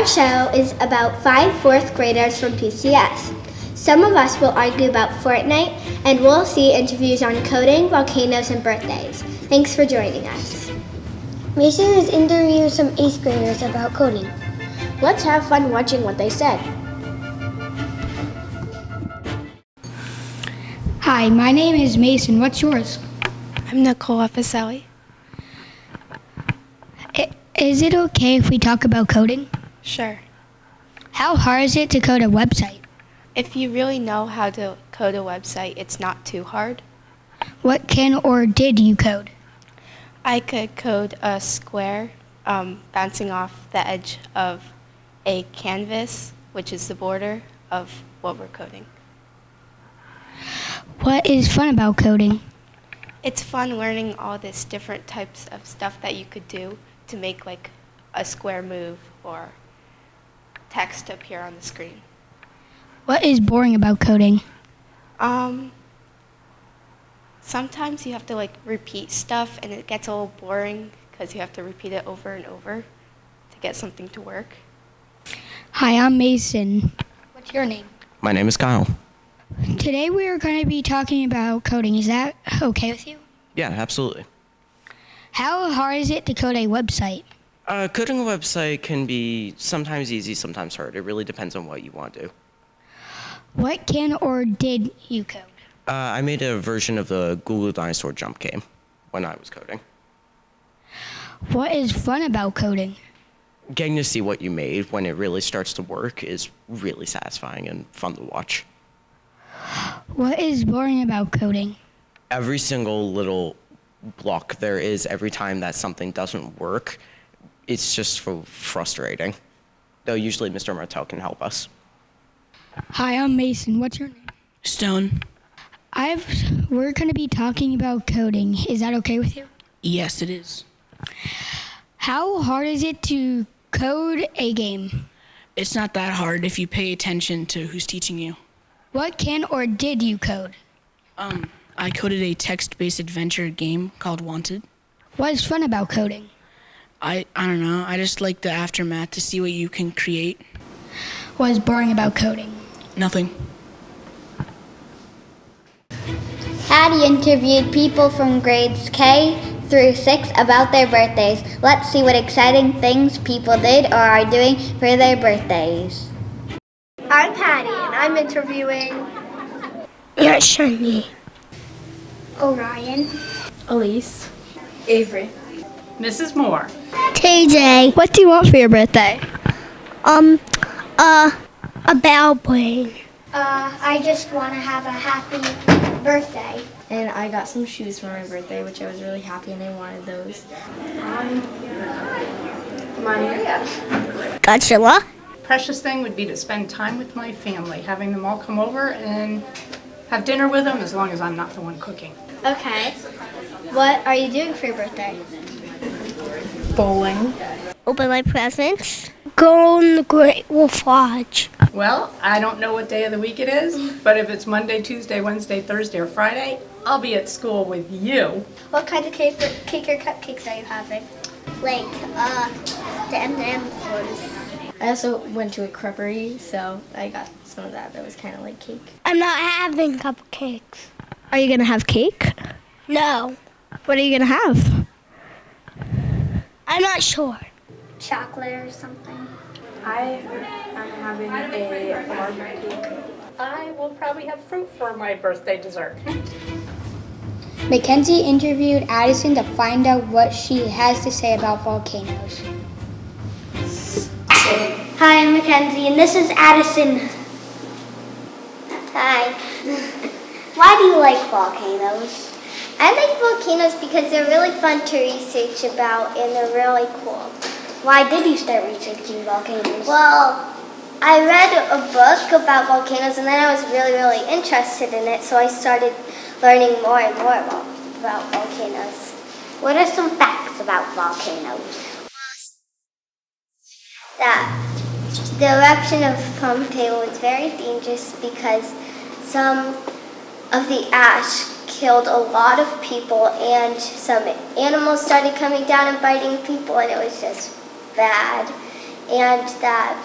show is about 5 fourth graders from PCS. Some of us will argue about Fortnite, and we'll see interviews on coding, volcanoes, and birthdays. Thanks for joining us. Mason is interviewing some 8th graders about coding. Let's have fun watching what they said. Hi, my name is Mason. What's yours? I'm Nicole Epicelli. Is it okay if we talk about coding? Sure. How hard is it to code a website? If you really know how to code a website, it's not too hard. What can or did you code? I could code a square bouncing off the edge of a canvas, which is the border of what we're coding. What is fun about coding? It's fun learning all this different types of stuff that you could do to make like a square move or text appear on the screen. What is boring about coding? Sometimes you have to like repeat stuff and it gets a little boring because you have to repeat it over and over to get something to work. Hi, I'm Mason. What's your name? My name is Kyle. Today we are going to be talking about coding. Is that okay with you? Yeah, absolutely. How hard is it to code a website? Coding a website can be sometimes easy, sometimes hard. It really depends on what you want to do. What can or did you code? I made a version of the Google Dinosaur jump game when I was coding. What is fun about coding? Getting to see what you made when it really starts to work is really satisfying and fun to watch. What is boring about coding? Every single little block there is every time that something doesn't work, it's just so frustrating. Though usually Mr. Martel can help us. Hi, I'm Mason. What's your name? Stone. We're going to be talking about coding. Is that okay with you? Yes, it is. How hard is it to code a game? It's not that hard if you pay attention to who's teaching you. What can or did you code? I coded a text-based adventure game called Wanted. What is fun about coding? I don't know. I just like the aftermath to see what you can create. What is boring about coding? Nothing. Hattie interviewed people from grades K through 6 about their birthdays. Let's see what exciting things people did or are doing for their birthdays. I'm Patty, and I'm interviewing Shani. Orion. Elise. Avery. Mrs. Moore. TJ. What do you want for your birthday? A bell plane. I just want to have a happy birthday. And I got some shoes for my birthday, which I was really happy and I wanted those. Godzilla. Precious thing would be to spend time with my family, having them all come over and have dinner with them as long as I'm not the one cooking. Okay. What are you doing for your birthday? Bowling. Open my presents. Go on the Great Wolf Lodge. Well, I don't know what day of the week it is, but if it's Monday, Tuesday, Wednesday, Thursday, or Friday, I'll be at school with you. What kind of cake or cupcakes are you having? Like, the M&M's ones. I also went to a creperie, so I got some of that was kind of like cake. I'm not having cupcakes. Are you going to have cake? No. What are you going to have? I'm not sure. Chocolate or something? I am having a marble cake. I will probably have fruit for my birthday dessert. Mackenzie interviewed Addison to find out what she has to say about volcanoes. Hi, I'm Mackenzie, and this is Addison. Hi. Why do you like volcanoes? I like volcanoes because they're really fun to research about and they're really cool. Why did you start researching volcanoes? Well, I read a book about volcanoes and then I was really, really interested in it, so I started learning more and more about volcanoes. What are some facts about volcanoes? That the eruption of Pompeii was very dangerous because some of the ash killed a lot of people and some animals started coming down and biting people and it was just bad. and that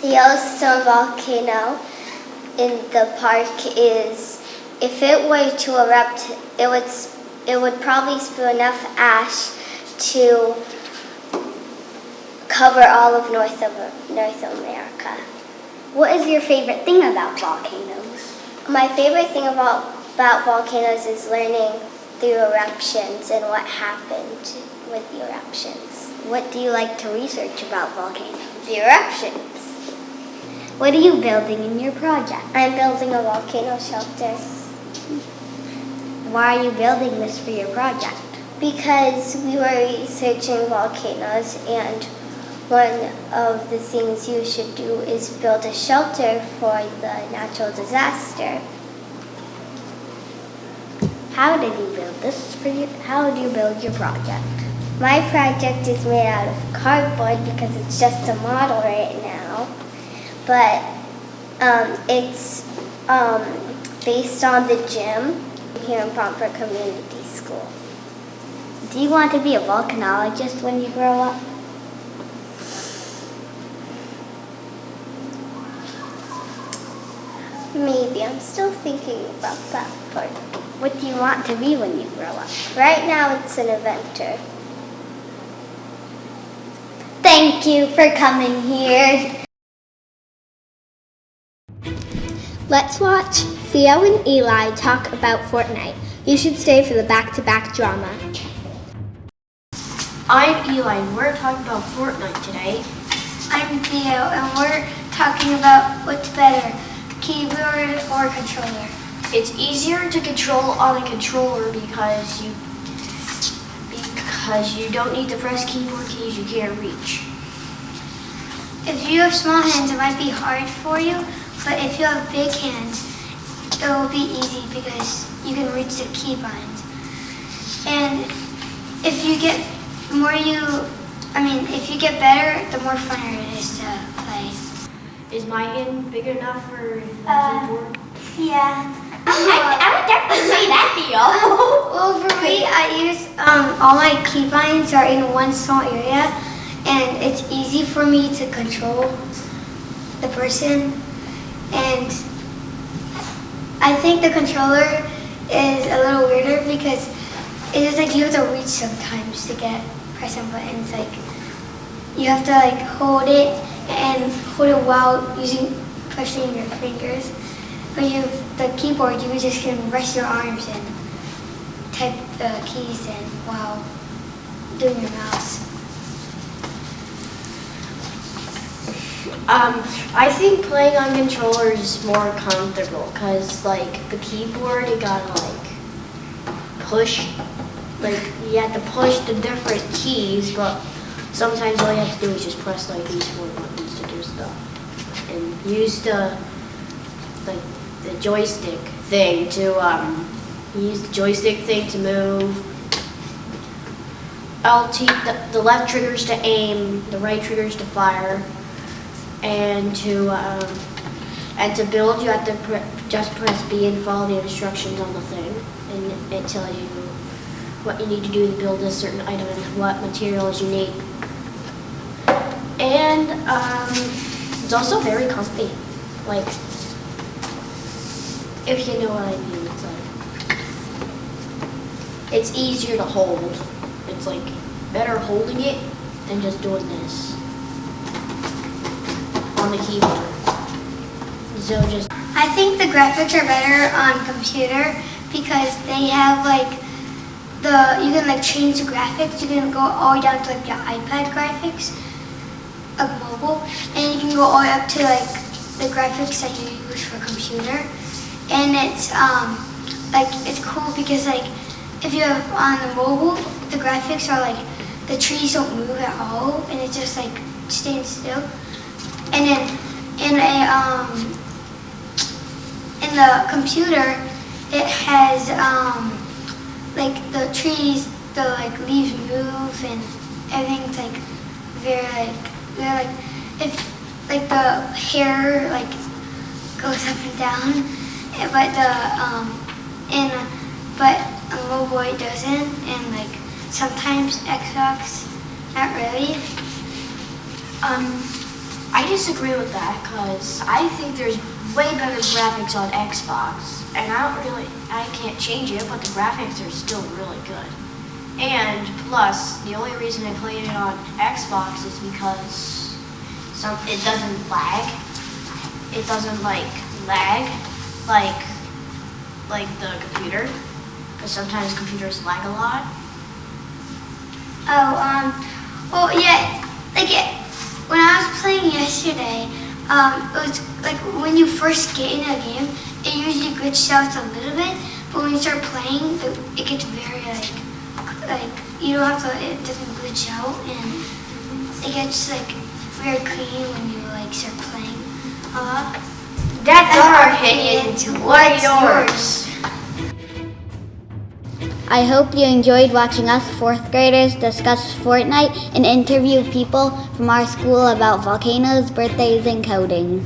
the Yellowstone volcano in the park is, if it were to erupt, it would probably spew enough ash to cover all of North America. What is your favorite thing about volcanoes? My favorite thing about volcanoes is learning the eruptions and what happened with the eruptions. What do you like to research about volcanoes? The eruptions. What are you building in your project? I'm building a volcano shelter. Why are you building this for your project? Because we were researching volcanoes, and one of the things you should do is build a shelter for the natural disaster. How did you build this for you? How did you build your project? My project is made out of cardboard because it's just a model right now, but it's based on the gym here in Pomfret Community School. Do you want to be a volcanologist when you grow up? Maybe. I'm still thinking about that part. What do you want to be when you grow up? Right now it's an inventor. Thank you for coming here. Let's watch Theo and Eli talk about Fortnite. You should stay for the back-to-back drama. I'm Eli, and we're talking about Fortnite today. I'm Theo, and we're talking about what's better, keyboard or controller. It's easier to control on a controller because you don't need to press keyboard keys you can't reach. If you have small hands, it might be hard for you, but if you have big hands, it will be easy because you can reach the keybinds. And if you get if you get better, the more funner it is to play. Is my hand big enough for the keyboard? Yeah. I would definitely say that, Theo. Well, for me, I use all my keybinds are in one small area, and it's easy for me to control the person. And I think the controller is a little weirder because it is like you have to reach sometimes to press some buttons. Like you have to hold it and hold it while pressing your fingers. When you have the keyboard, you just can rest your arms and type the keys in while doing your mouse. I think playing on controller is more comfortable because the keyboard you gotta push, you have to push the different keys, but sometimes all you have to do is just press these 4 buttons to do stuff and use the joystick thing to move. The left triggers to aim, the right triggers to fire, and to build you have to just press B and follow the instructions on the thing, and it tells you what you need to do to build this certain item and what materials you need. And it's also very comfy. If you know what I mean, it's easier to hold. It's better holding it than just doing this on the keyboard. So I think the graphics are better on computer because they have you can change the graphics. You can go all the way down to the iPad graphics of mobile, and you can go all the way up to the graphics that you use for computer. And it's it's cool because if you have on the mobile, the graphics are the trees don't move at all, and it just stands still. And then in the computer, it has the trees, the leaves move, and everything's very if the hair goes up and down, but but on mobile it doesn't, and sometimes Xbox, not really. I disagree with that because I think there's way better graphics on Xbox, and I can't change it, but the graphics are still really good. And plus, the only reason I played it on Xbox is because it doesn't lag. It doesn't lag like the computer, because sometimes computers lag a lot. Well, yeah, when I was playing yesterday, it was like when you first get in a game, it usually glitches out a little bit, but when you start playing, it gets very like you don't have to. It doesn't glitch out, and it gets like very clean when you like start playing a lot. That's our opinion. What are yours? I hope you enjoyed watching us 4th graders discuss Fortnite and interview people from our school about volcanoes, birthdays, and coding.